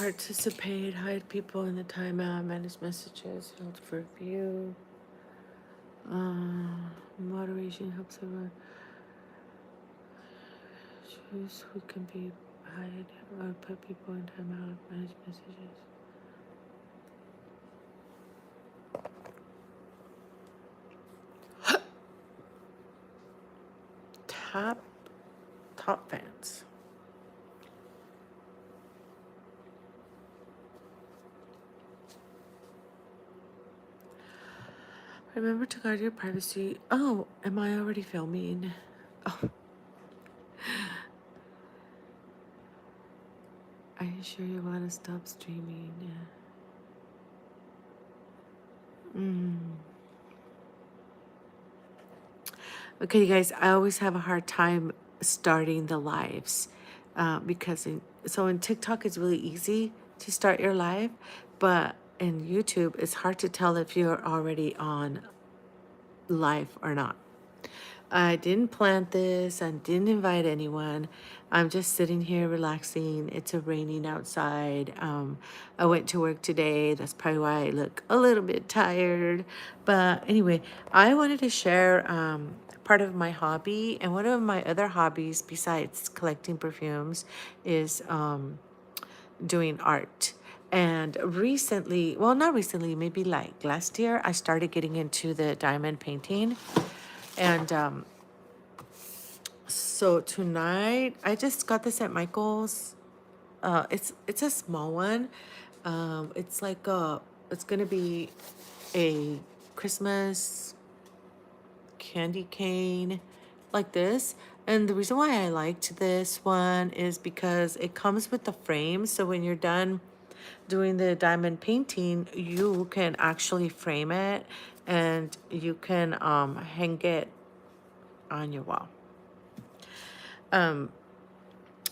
participate, hide people in the timeout, manage messages, filter for view. Moderation helps everyone choose who can be hide or put people in timeout, manage messages. Top fans. Remember to guard your privacy. Oh, am I already filming? Oh, are you sure you want to stop streaming? Okay, you guys, I always have a hard time starting the lives because in TikTok it's really easy to start your live, but in YouTube it's hard to tell if you're already on live or not. I didn't plan this. I didn't invite anyone. I'm just sitting here relaxing. It's raining outside. I went to work today. That's probably why I look a little bit tired. But anyway, I wanted to share part of my hobby. And one of my other hobbies besides collecting perfumes is doing art. And recently, well, not recently, maybe like last year, I started getting into the diamond painting. And so tonight, I just got this at Michael's. It's a small one. It's like it's gonna be a Christmas candy cane like this. And the reason why I liked this one is because it comes with the frame. So when you're done doing the diamond painting, you can actually frame it and you can hang it on your wall.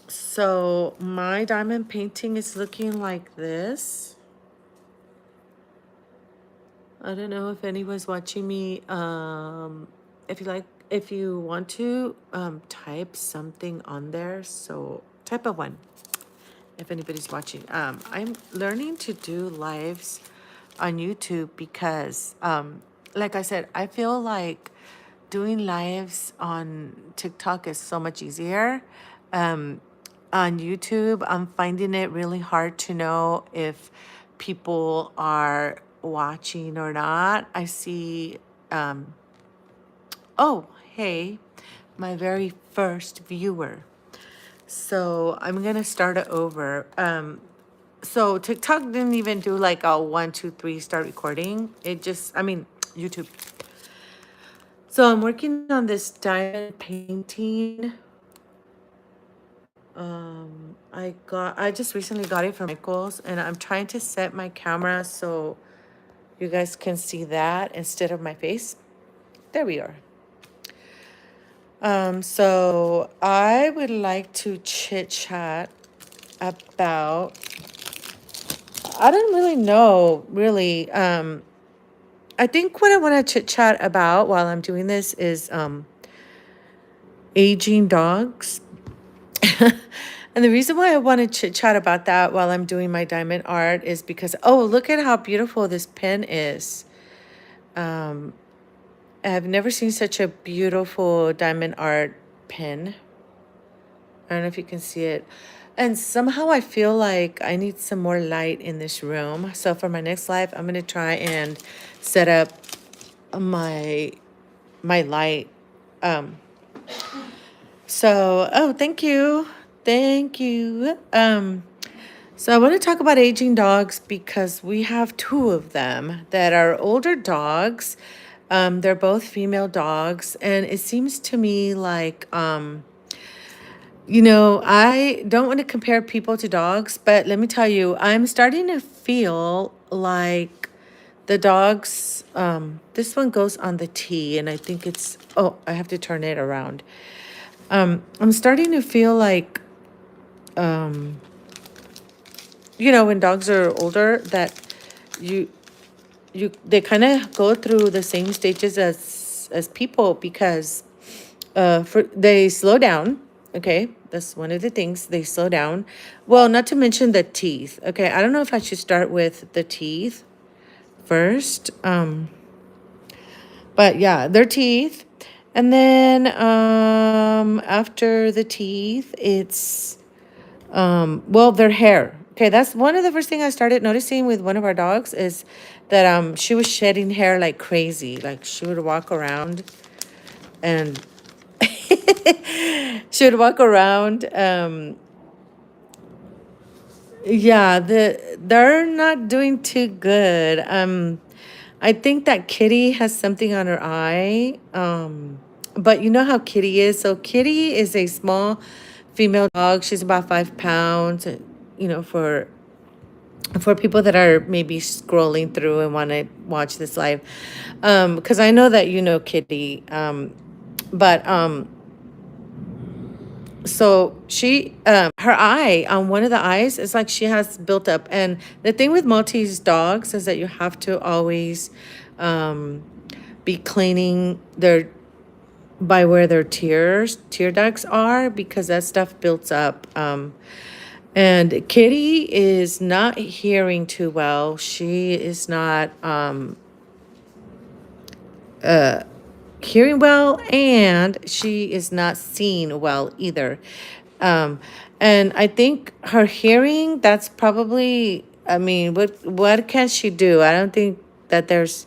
So my diamond painting is looking like this. I don't know if anyone's watching me. If you want to type something on there, so type a 1 if anybody's watching. I'm learning to do lives on YouTube because, like I said, I feel like doing lives on TikTok is so much easier. On YouTube, I'm finding it really hard to know if people are watching or not. I see, oh, hey, my very first viewer. So I'm going to start it over. So TikTok didn't even do like a 1, 2, 3 start recording. YouTube. So I'm working on this diamond painting. I just recently got it from Michael's, and I'm trying to set my camera so you guys can see that instead of my face. There we are. So I would like to chit chat about, I don't really know, really. I think what I want to chit chat about while I'm doing this is aging dogs. And the reason why I want to chit chat about that while I'm doing my diamond art is because, oh, look at how beautiful this pen is. I've never seen such a beautiful diamond art pen. I don't know if you can see it. And somehow I feel like I need some more light in this room. So for my next live, I'm going to try and set up my light. Oh, thank you. Thank you. So I want to talk about aging dogs because we have 2 of them that are older dogs. They're both female dogs, and it seems to me like, I don't want to compare people to dogs, but let me tell you, I'm starting to feel like the dogs, this one goes on the T, and I think it's, oh, I have to turn it around. I'm starting to feel like, when dogs are older, that they kind of go through the same stages as people because they slow down. Okay, that's one of the things, they slow down. Well, not to mention the teeth. Okay, I don't know if I should start with the teeth first. But yeah, their teeth. And then after the teeth, it's well, their hair. Okay, that's one of the first thing I started noticing with one of our dogs is that she was shedding hair like crazy. Like she would walk around and she would walk around. Yeah, they're not doing too good. I think that Kitty has something on her eye. But you know how Kitty is. So Kitty is a small female dog. She's about 5 pounds. You know, for people that are maybe scrolling through and want to watch this live, because I know that you know Kitty. But so she her eye on one of the eyes is like she has built up. And the thing with Maltese dogs is that you have to always be cleaning their by where their tear ducts are, because that stuff builds up. And Kitty is not hearing too well. She is not hearing well, and she is not seeing well either. Um, and I think her hearing, that's probably, I mean, what can she do? I don't think that there's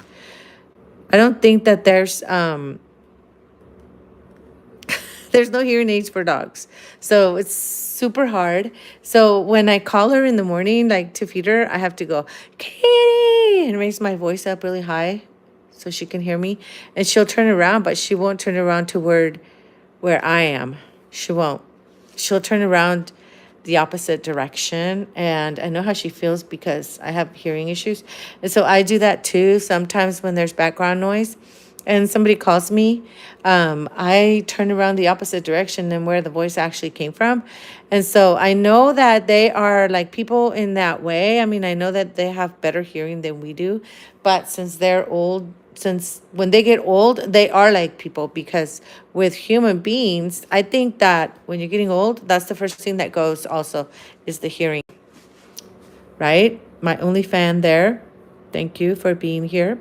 no hearing aids for dogs. So it's super hard. So when I call her in the morning, like to feed her, I have to go, Kitty, and raise my voice up really high so she can hear me. And she'll turn around, but she won't turn around toward where I am. She won't. She'll turn around the opposite direction. And I know how she feels because I have hearing issues. And so I do that too. Sometimes when there's background noise and somebody calls me, I turn around the opposite direction than where the voice actually came from. And so I know that they are like people in that way. I mean, I know that they have better hearing than we do, but since they're old, since when they get old, they are like people, because with human beings, I think that when you're getting old, that's the first thing that goes also is the hearing, right? My only fan there. Thank you for being here.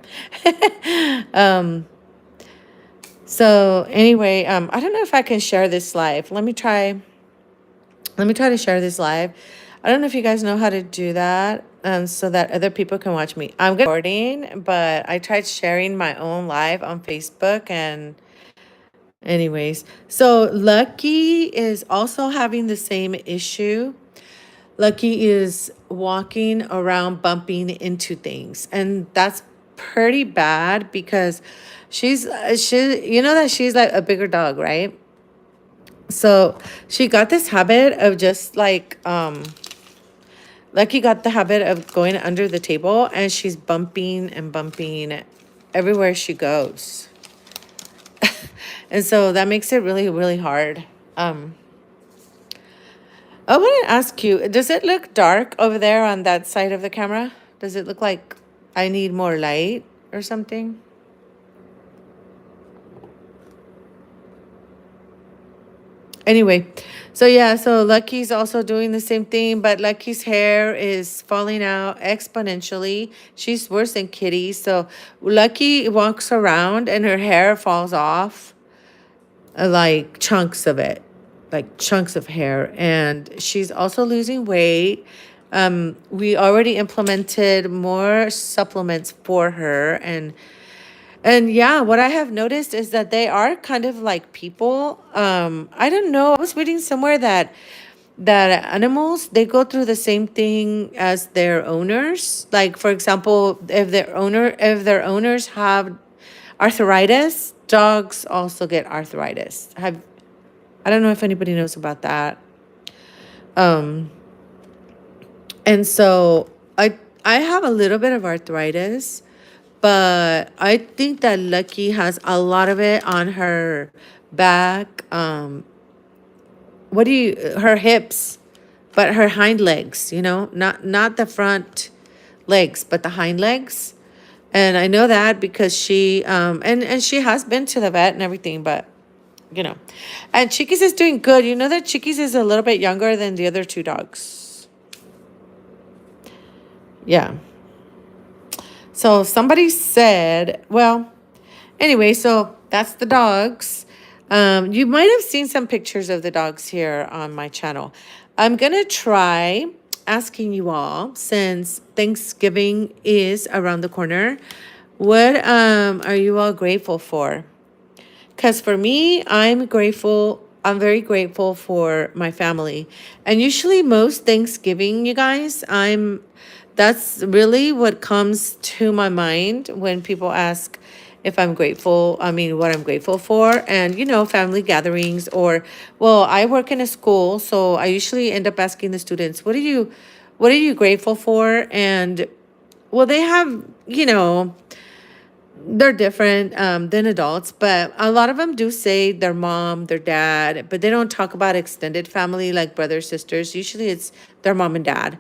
So anyway, I don't know if I can share this live. Let me try to share this live. I don't know if you guys know how to do that, so that other people can watch me. I'm good recording, but I tried sharing my own live on Facebook. And anyways, so Lucky is also having the same issue. Lucky is walking around bumping into things, and that's pretty bad because she, you know that she's like a bigger dog, right? So she got this habit of just like Lucky got the habit of going under the table, and she's bumping and bumping everywhere she goes. And so that makes it really, really hard. Um, I want to ask you, does it look dark over there on that side of the camera? Does it look like I need more light or something? Anyway, so yeah, so Lucky's also doing the same thing, but Lucky's hair is falling out exponentially. She's worse than Kitty. So Lucky walks around and her hair falls off, like chunks of it, like chunks of hair. And she's also losing weight. We already implemented more supplements for her, and yeah, what I have noticed is that they are kind of like people. I don't know. I was reading somewhere that animals, they go through the same thing as their owners. Like for example, if their owners have arthritis, dogs also get arthritis. I don't know if anybody knows about that. Um, and so I have a little bit of arthritis, but I think that Lucky has a lot of it on her back. Her hips, but her hind legs, not the front legs, but the hind legs. And I know that because she and she has been to the vet and everything, but you know. And Chiquis is doing good. You know that Chiquis is a little bit younger than the other two dogs. Yeah. So somebody said, well, anyway, so that's the dogs. You might have seen some pictures of the dogs here on my channel. I'm going to try asking you all, since Thanksgiving is around the corner, what are you all grateful for? Because for me, I'm very grateful for my family. And usually most Thanksgiving, you guys, that's really what comes to my mind when people ask if I'm grateful, I mean, what I'm grateful for. And, family gatherings well, I work in a school, so I usually end up asking the students, what are you grateful for? And, well, they have, they're different than adults, but a lot of them do say their mom, their dad, but they don't talk about extended family like brothers, sisters. Usually it's their mom and dad.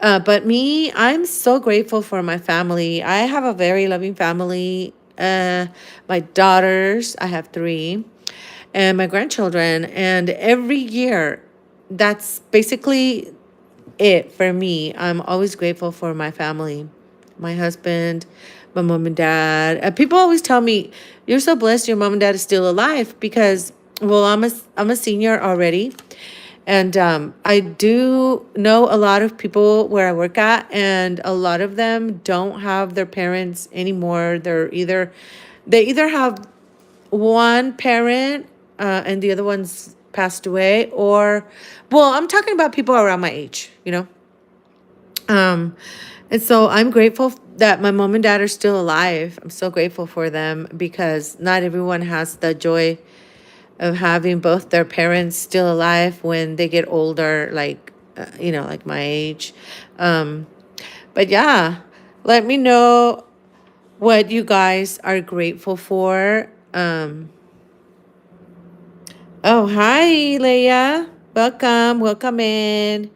But me, I'm so grateful for my family. I have a very loving family. My daughters, I have three, and my grandchildren. And every year, that's basically it for me. I'm always grateful for my family, my husband, my mom and dad. People always tell me, "You're so blessed. Your mom and dad is still alive." Because, well, I'm a senior already, and I do know a lot of people where I work at, and a lot of them don't have their parents anymore. They either have one parent, and the other one's passed away, or, well, I'm talking about people around my age. Um, and so I'm grateful that my mom and dad are still alive. I'm so grateful for them because not everyone has the joy of having both their parents still alive when they get older, like my age. Um, but yeah, let me know what you guys are grateful for. Oh, hi, Leah. Welcome in.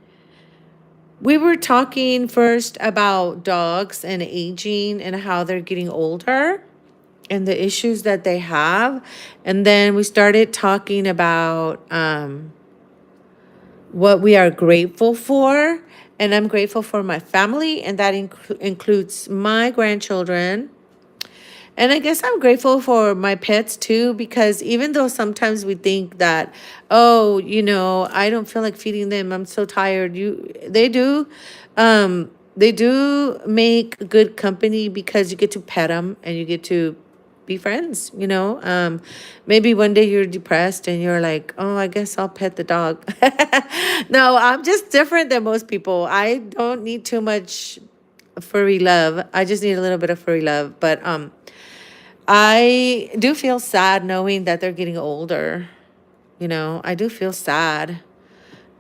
We were talking first about dogs and aging and how they're getting older and the issues that they have. And then we started talking about what we are grateful for. And I'm grateful for my family, and that includes my grandchildren. And I guess I'm grateful for my pets too, because even though sometimes we think that, oh, I don't feel like feeding them, I'm so tired. They do make good company because you get to pet them and you get to be friends. Maybe one day you're depressed and you're like, oh, I guess I'll pet the dog. No, I'm just different than most people. I don't need too much furry love. I just need a little bit of furry love. But I do feel sad knowing that they're getting older. I do feel sad.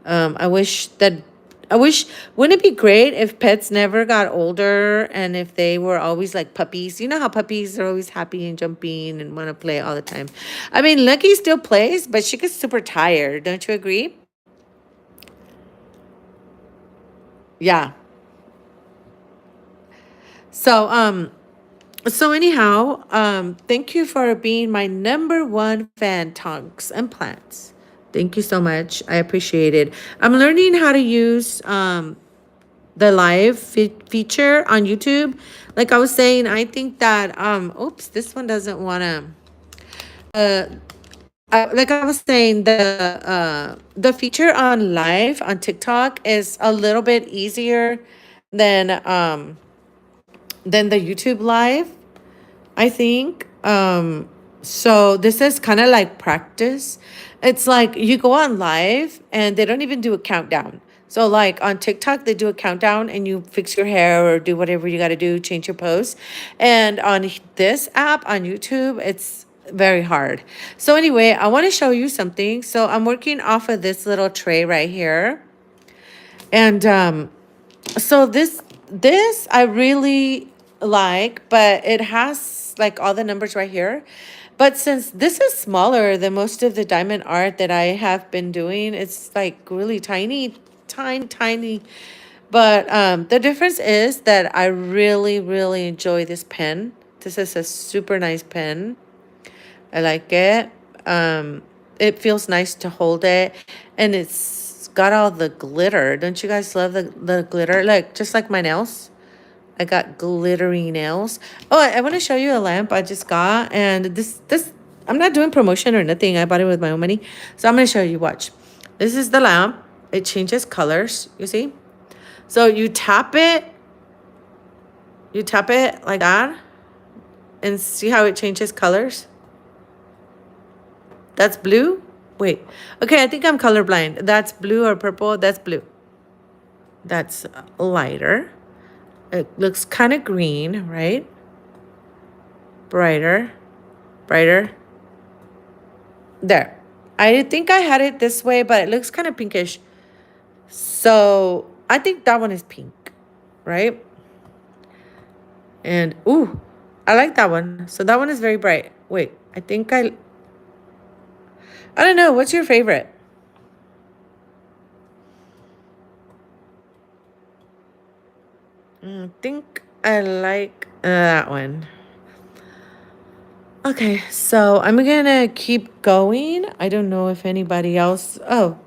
I wish that, wouldn't it be great if pets never got older and if they were always like puppies? You know how puppies are always happy and jumping and want to play all the time. I mean, Lucky still plays, but she gets super tired. Don't you agree? Yeah. So, anyhow, thank you for being my number one fan, Tonks and Plants. Thank you so much. I appreciate it. I'm learning how to use the live feature on YouTube. Like I was saying, I think that oops, this one doesn't want to. Like I was saying, the feature on live on TikTok is a little bit easier than than the YouTube live, I think. So this is kind of like practice. It's like you go on live and they don't even do a countdown. So like on TikTok, they do a countdown and you fix your hair or do whatever you got to do, change your pose. And on this app on YouTube, it's very hard. So anyway, I want to show you something. So I'm working off of this little tray right here. And so this I really like, but it has like all the numbers right here. But since this is smaller than most of the diamond art that I have been doing, it's like really tiny, tiny, tiny. But the difference is that I really, really enjoy this pen. This is a super nice pen. I like it. Um, it feels nice to hold it, and it's got all the glitter. Don't you guys love the glitter? Like just like my nails. I got glittery nails. Oh, I want to show you a lamp I just got, and this I'm not doing promotion or nothing. I bought it with my own money, so I'm gonna show you. Watch. This is the lamp. It changes colors. You see? So you tap it. You tap it like that, and see how it changes colors. That's blue. Wait. Okay, I think I'm colorblind. That's blue or purple. That's blue. That's lighter. It looks kind of green, right? Brighter, brighter. There. I think I had it this way, but it looks kind of pinkish. So I think that one is pink, right? And ooh, I like that one. So that one is very bright. Wait, I don't know. What's your favorite? I think I like that one. Okay, so I'm gonna keep going. I don't know if anybody else. Oh,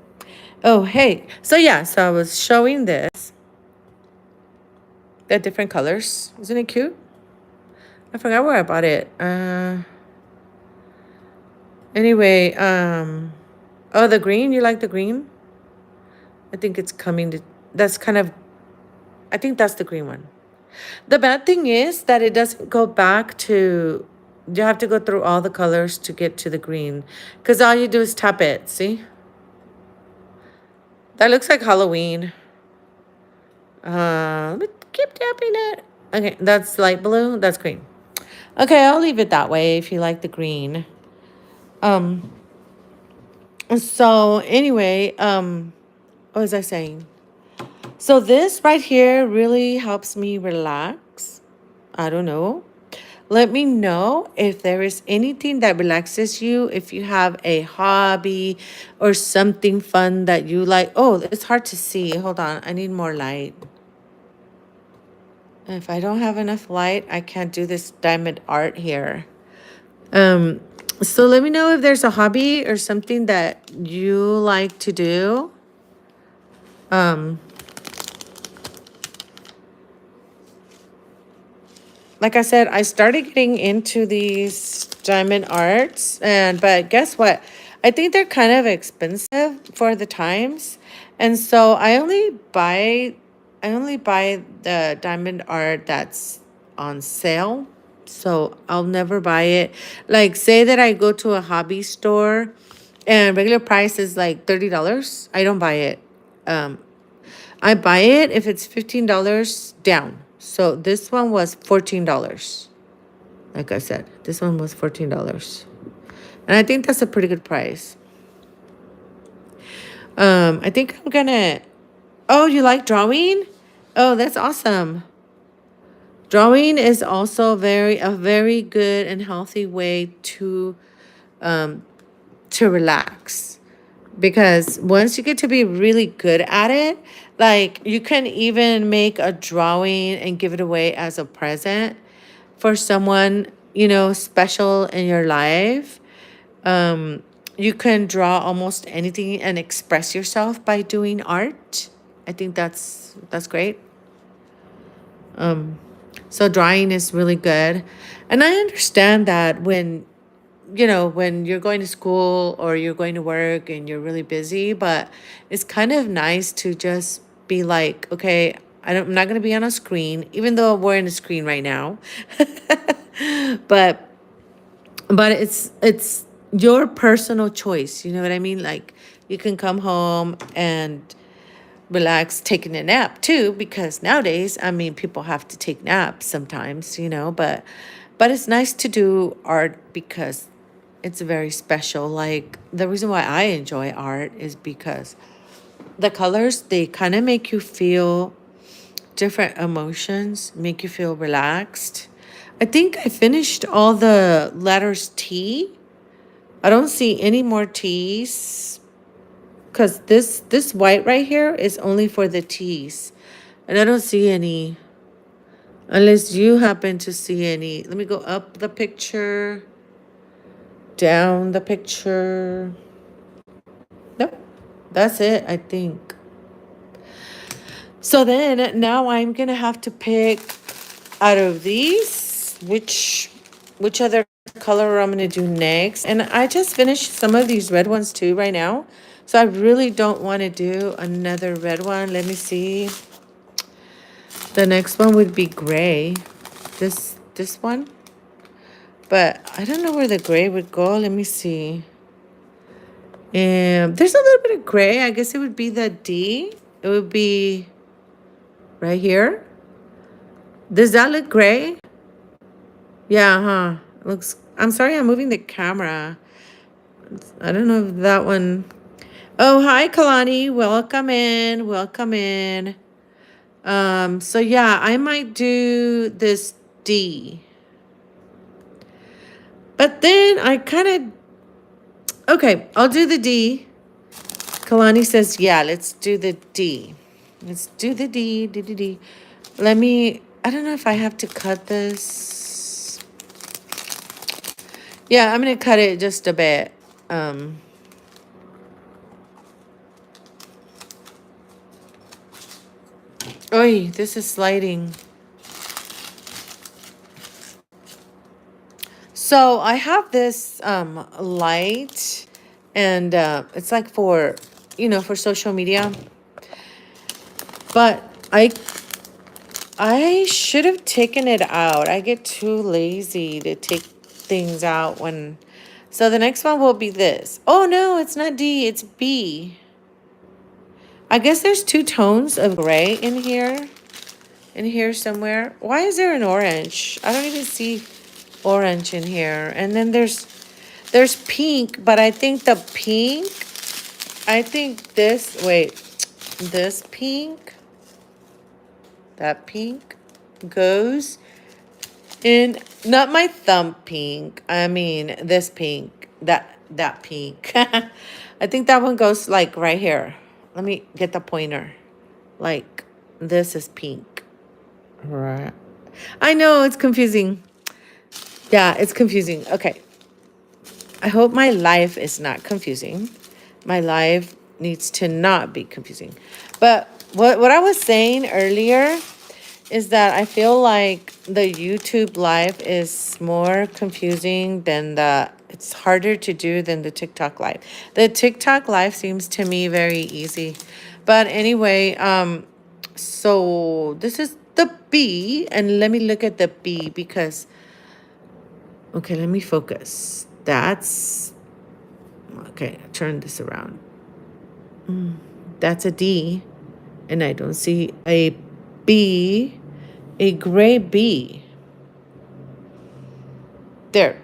hey. So yeah, so I was showing this, the different colors. Isn't it cute? I forgot where I bought it. Anyway, oh, the green. You like the green? I think it's coming to. That's kind of. I think that's the green one. The bad thing is that it doesn't go back to. You have to go through all the colors to get to the green, because all you do is tap it. See? That looks like Halloween. Let me keep tapping it. Okay, that's light blue. That's green. Okay, I'll leave it that way if you like the green. Um. So anyway, what was I saying? So this right here really helps me relax. I don't know. Let me know if there is anything that relaxes you, if you have a hobby or something fun that you like. Oh, it's hard to see. Hold on. I need more light. If I don't have enough light, I can't do this diamond art here. Um, so let me know if there's a hobby or something that you like to do. Um, like I said, I started getting into these diamond arts, but guess what? I think they're kind of expensive for the times. And so I only buy the diamond art that's on sale. So I'll never buy it. Like say that I go to a hobby store and regular price is like $30. I don't buy it. Um, I buy it if it's $15 down. So this one was $14. Like I said, this one was $14. And I think that's a pretty good price. I think I'm gonna. Oh, you like drawing? Oh, that's awesome. Drawing is also a very good and healthy way to relax. Because once you get to be really good at it, like you can even make a drawing and give it away as a present for someone, special in your life. You can draw almost anything and express yourself by doing art. I think that's great. So drawing is really good. And I understand that when you're going to school or you're going to work and you're really busy, but it's kind of nice to just be like, okay, I'm not going to be on a screen, even though we're in a screen right now. but but it's your personal choice. You know what I mean? Like you can come home and relax taking a nap too, because nowadays, I mean, people have to take naps sometimes, but it's nice to do art because it's very special. Like the reason why I enjoy art is because the colors, they kind of make you feel different emotions, make you feel relaxed. I think I finished all the letters T. I don't see any more T's because this white right here is only for the T's. And I don't see any unless you happen to see any. Let me go up the picture. down the picture. Nope. That's it, I think. So then now I'm going to have to pick out of these which other color I'm going to do next. And I just finished some of these red ones too right now. So I really don't want to do another red one. Let me see. The next one would be gray. This one. But I don't know where the gray would go. Let me see. And there's a little bit of gray. I guess it would be the D. It would be right here. Does that look gray? Yeah, huh? Looks. I'm sorry, I'm moving the camera. I don't know if that one. Oh, hi, Kalani. Welcome in. Welcome in. So yeah, I might do this D. But then I kind of. Okay, I'll do the D. Kalani says, yeah, let's do the D. Let's do the D, D, D, D. Let me, I don't know if I have to cut this. Yeah, I'm going to cut it just a bit. Oy, this is sliding. So I have this light, and it's like for, for social media. But I should have taken it out. I get too lazy to take things out when. So the next one will be this. Oh no, it's not D, it's B. I guess there's two tones of gray in here. In here somewhere. Why is there an orange? I don't even see orange in here. And then there's pink, but I think the pink, this pink, that pink goes in, not my thumb pink. I mean, this pink, that pink. I think that one goes like right here. Let me get the pointer. Like, this is pink. Right. I know it's confusing. Yeah, it's confusing. Okay. I hope my life is not confusing. My life needs to not be confusing. But what I was saying earlier is that I feel like the YouTube live is more confusing than it's harder to do than the TikTok live. The TikTok live seems to me very easy. But anyway, so this is the B, and let me look at the B because, okay, let me focus. That's, okay, turn this around. That's a D, and I don't see a B, a gray B. There.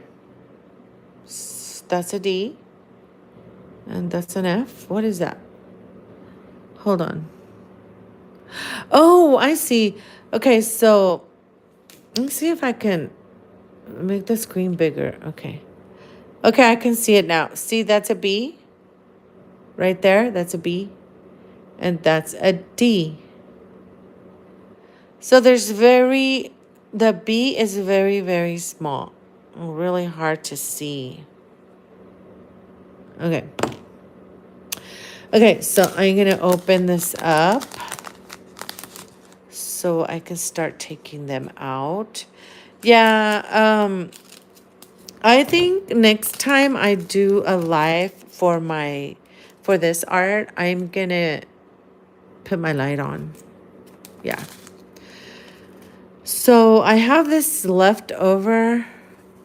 That's a D, and that's an F. What is that? Hold on. Oh, I see. Okay, so let me see if I can make the screen bigger. Okay. Okay, I can see it now. See, that's a B right there. That's a B. And that's a D. So the B is very, very small. Really hard to see. Okay. Okay, so I'm going to open this up so I can start taking them out. Yeah, I think next time I do a live for this art, I'm going to put my light on. Yeah. So I have this left over.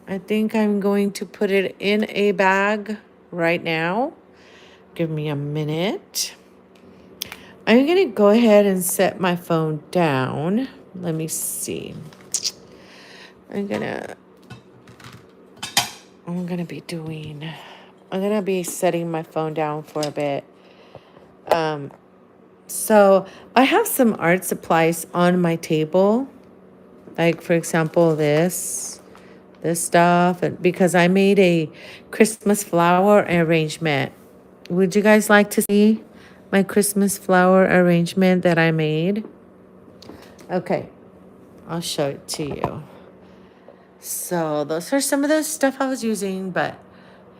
I think I'm going to put it in a bag right now. Give me a minute. I'm going to go ahead and set my phone down. Let me see. I'm going to be setting my phone down for a bit. So I have some art supplies on my table. Like, for example, this stuff, because I made a Christmas flower arrangement. Would you guys like to see my Christmas flower arrangement that I made? Okay, I'll show it to you. So those are some of the stuff I was using, but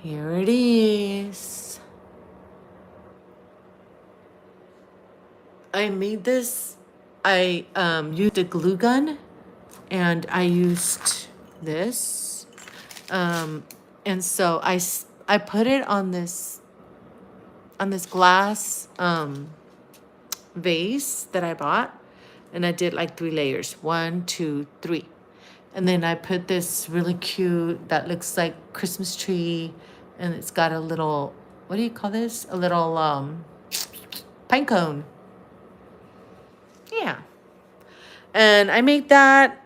Here it is. I made this. I used a glue gun, and I used this. And so I put it on this glass vase that I bought, and I did like 3 layers, 1, 2, 3. And then I put this really cute that looks like Christmas tree, and it's got a little, what do you call this? A little pine cone. Yeah. And I made that.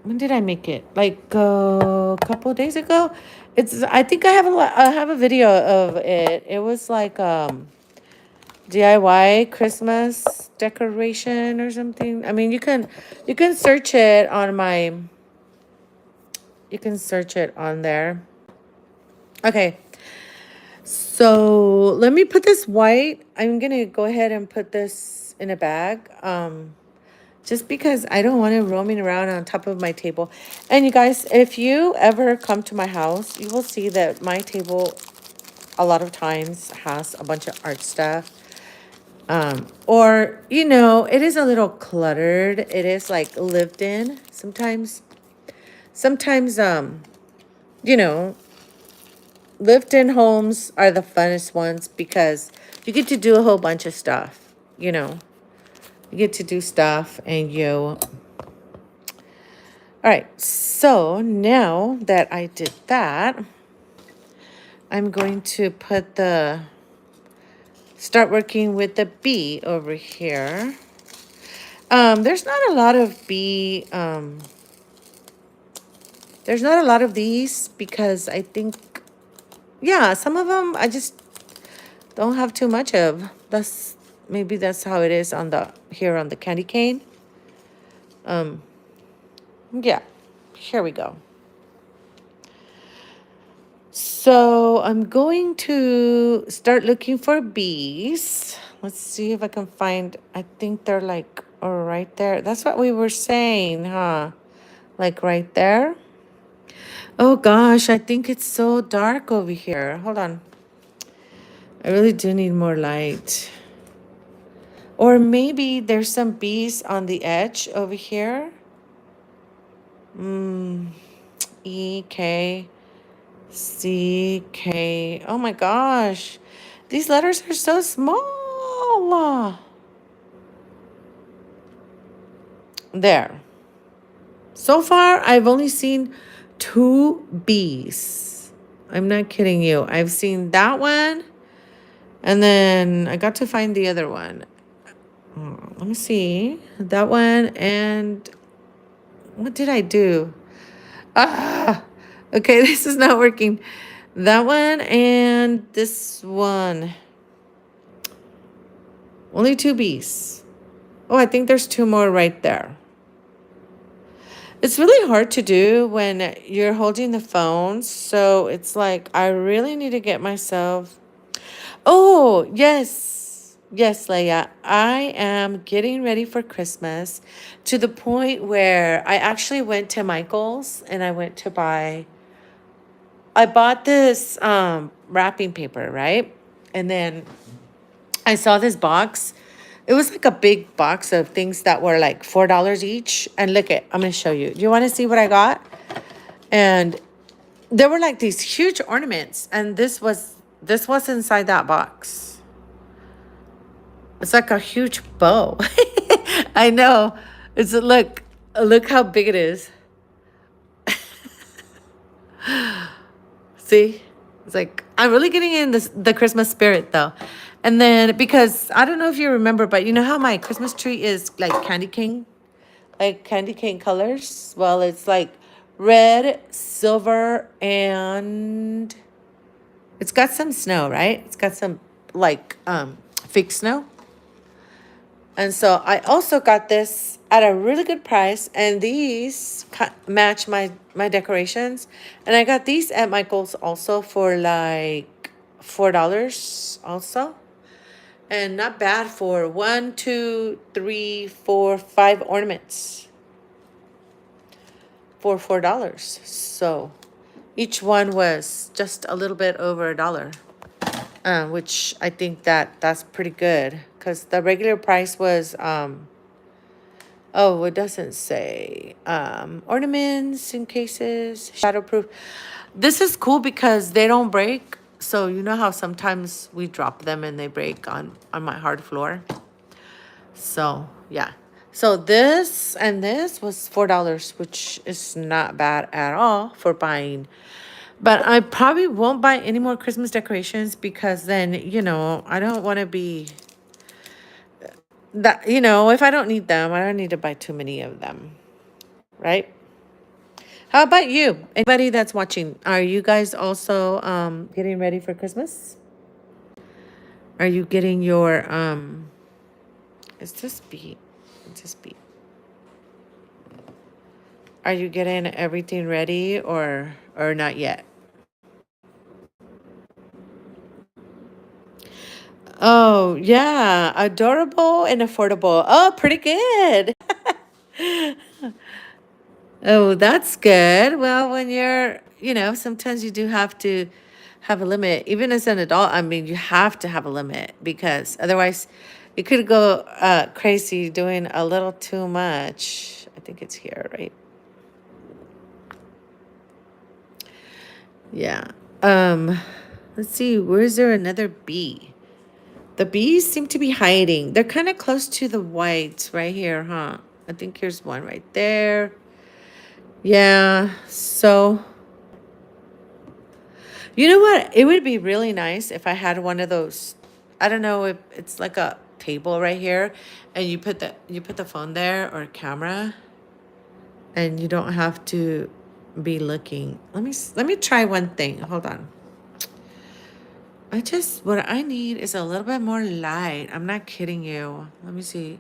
When did I make it? Like a couple of days ago. I think I have a video of it. It was like DIY Christmas decoration or something. I mean, you can search it on you can search it on there. Okay. So let me put this white. I'm gonna go ahead and put this in a bag. Just because I don't want it roaming around on top of my table. And you guys, if you ever come to my house, you will see that my table a lot of times has a bunch of art stuff. Or, it is a little cluttered. It is like lived in sometimes. Sometimes, you know, lived in homes are the funnest ones because you get to do a whole bunch of stuff, You get to do stuff and all right, so now that I did that, I'm going to start working with the bee over here. There's not a lot of there's not a lot of these because I think, yeah, some of them I just don't have too much of. Maybe that's how it is here on the candy cane. Yeah, here we go. So I'm going to start looking for bees. Let's see if I can find, I think they're like right there. That's what we were saying, huh? Like right there. Oh gosh, I think it's so dark over here. Hold on. I really do need more light. Or maybe there's some bees on the edge over here. E-K. C-K. Oh my gosh. These letters are so small. There. So far, I've only seen 2 bees. I'm not kidding you. I've seen that one. And then I got to find the other one. Let me see. That one and what did I do? Okay, this is not working. That one and this one. Only 2 bees. Oh, I think there's 2 more right there. It's really hard to do when you're holding the phone. So it's like, I really need to get myself. Oh, yes. Yes, Leia. I am getting ready for Christmas to the point where I actually went to Michael's and I bought this wrapping paper, right? And then I saw this box. It was like a big box of things that were like $4 each. And look I'm going to show you. Do you want to see what I got? And there were like these huge ornaments. And this was inside that box. It's like a huge bow. I know. Look how big it is. See? It's like, I'm really getting in the Christmas spirit though. And then, because I don't know if you remember, but you know how my Christmas tree is like candy cane colors? Well, it's like red, silver, and it's got some snow, right? It's got some like fake snow. And so I also got this at a really good price, and these match my decorations. And I got these at Michael's also for like $4 also. And not bad for 1, 2, 3, 4, 5 ornaments for $4. So Each one was just a little bit over $1, which I think that's pretty good because the regular price was oh, it doesn't say ornaments and cases, shatterproof. This is cool because they don't break. So you know how sometimes we drop them and they break on my hard floor. So yeah. So this and this was $4, which is not bad at all for buying. But I probably won't buy any more Christmas decorations because then, I don't want to be that, if I don't need them, I don't need to buy too many of them. Right? How about you? Anybody that's watching, are you guys also getting ready for Christmas? Are you getting your is this beat? Is this beat? Are you getting everything ready or not yet? Oh, yeah, adorable and affordable. Oh, pretty good. Oh, that's good. Well, when you're, sometimes you do have to have a limit. Even as an adult, I mean, you have to have a limit because otherwise you could go crazy doing a little too much. I think it's here, right? Yeah. Um, let's see, where's there another bee? The bees seem to be hiding. They're kind of close to the whites right here, huh? I think here's one right there. Yeah. So, you know what? It would be really nice if I had one of those. I don't know if it's like a table right here and you put the phone there or a camera and you don't have to be looking. Let me try one thing. Hold on. What I need is a little bit more light. I'm not kidding you. Let me see.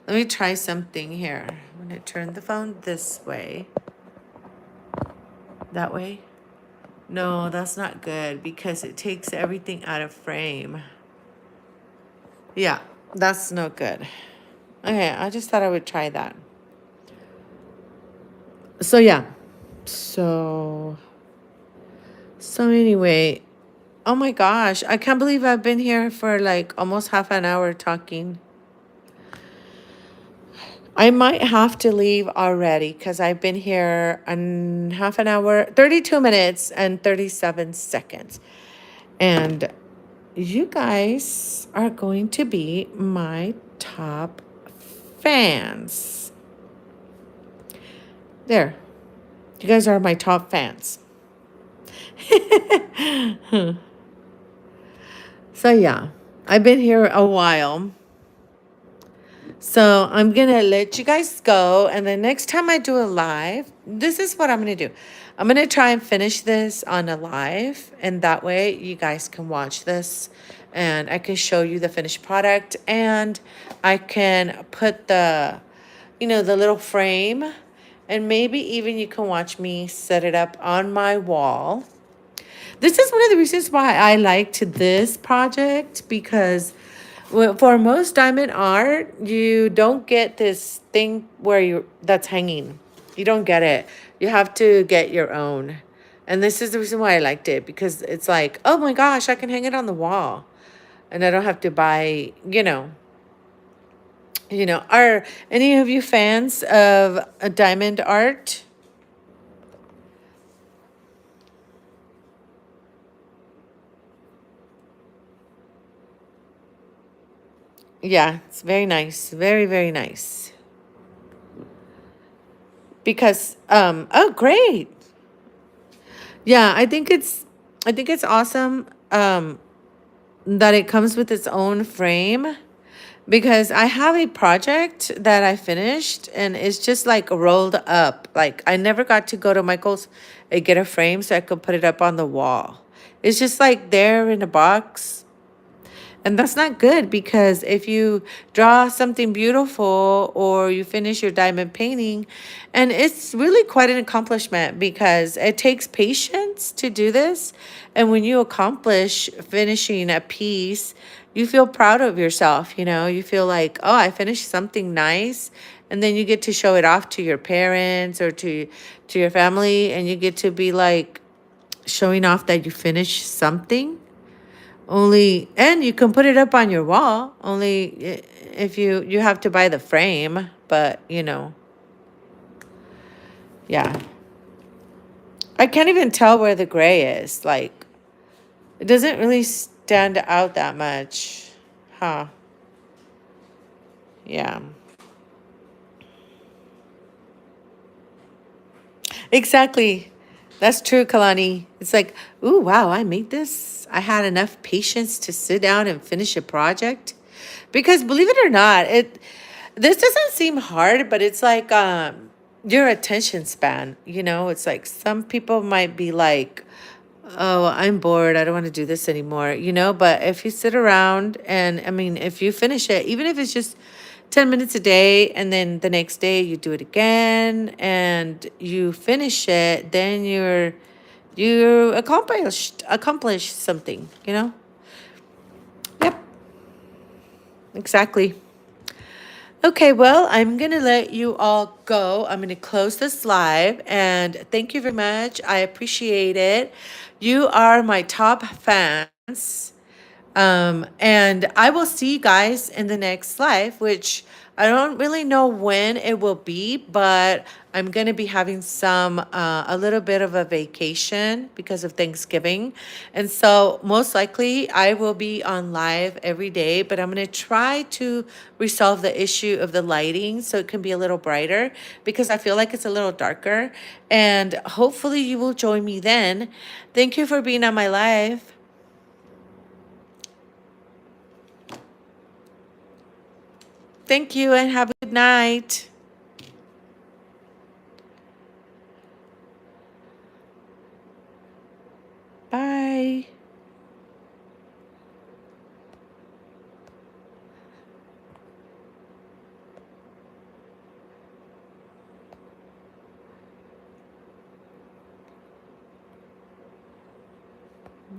Let me try something here. I'm going to turn the phone this way. That way. No, that's not good because it takes everything out of frame. Yeah, that's no good. Okay, I just thought I would try that. So yeah. So anyway, oh my gosh, I can't believe I've been here for like almost half an hour talking. I might have to leave already because I've been here in half an hour, 32 minutes and 37 seconds. And you guys are going to be my top fans. There. You guys are my top fans. So yeah, I've been here a while. So I'm going to let you guys go. And the next time I do a live, this is what I'm going to do. I'm going to try and finish this on a live. And that way you guys can watch this. And I can show you the finished product. And I can put the little frame. And maybe even you can watch me set it up on my wall. This is one of the reasons why I liked this project because for most diamond art, you don't get this thing where that's hanging. You don't get it. You have to get your own. And this is the reason why I liked it because it's like, oh my gosh, I can hang it on the wall. And I don't have to buy, are any of you fans of a diamond art? Yeah, it's very nice. Very, very nice. Because oh great. Yeah, I think it's awesome that it comes with its own frame because I have a project that I finished and it's just like rolled up. Like I never got to go to Michael's and get a frame so I could put it up on the wall. It's just like there in a box. And that's not good because if you draw something beautiful or you finish your diamond painting, and it's really quite an accomplishment because it takes patience to do this. And when you accomplish finishing a piece, you feel proud of yourself, you feel like, oh, I finished something nice. And then you get to show it off to your parents or to your family, and you get to be like, showing off that you finished something. Only, and you can put it up on your wall. Only if you have to buy the frame, but yeah. I can't even tell where the gray is. Like, it doesn't really stand out that much. Huh. Yeah. Exactly. That's true, Kalani. It's like, ooh, wow, I made this. I had enough patience to sit down and finish a project. Because believe it or not, this doesn't seem hard, but it's like your attention span, it's like some people might be like, oh, I'm bored. I don't want to do this anymore, but if you sit around and I mean, if you finish it, even if it's just 10 minutes a day, and then the next day you do it again and you finish it, then you accomplished something, Yep, exactly. Okay, well, I'm going to let you all go. I'm going to close this live and thank you very much. I appreciate it. You are my top fans. And I will see you guys in the next live, which I don't really know when it will be, but I'm going to be having a little bit of a vacation because of Thanksgiving. And so most likely I will be on live every day, but I'm going to try to resolve the issue of the lighting so it can be a little brighter because I feel like it's a little darker. And hopefully you will join me then. Thank you for being on my live. Thank you and have a good night. Bye.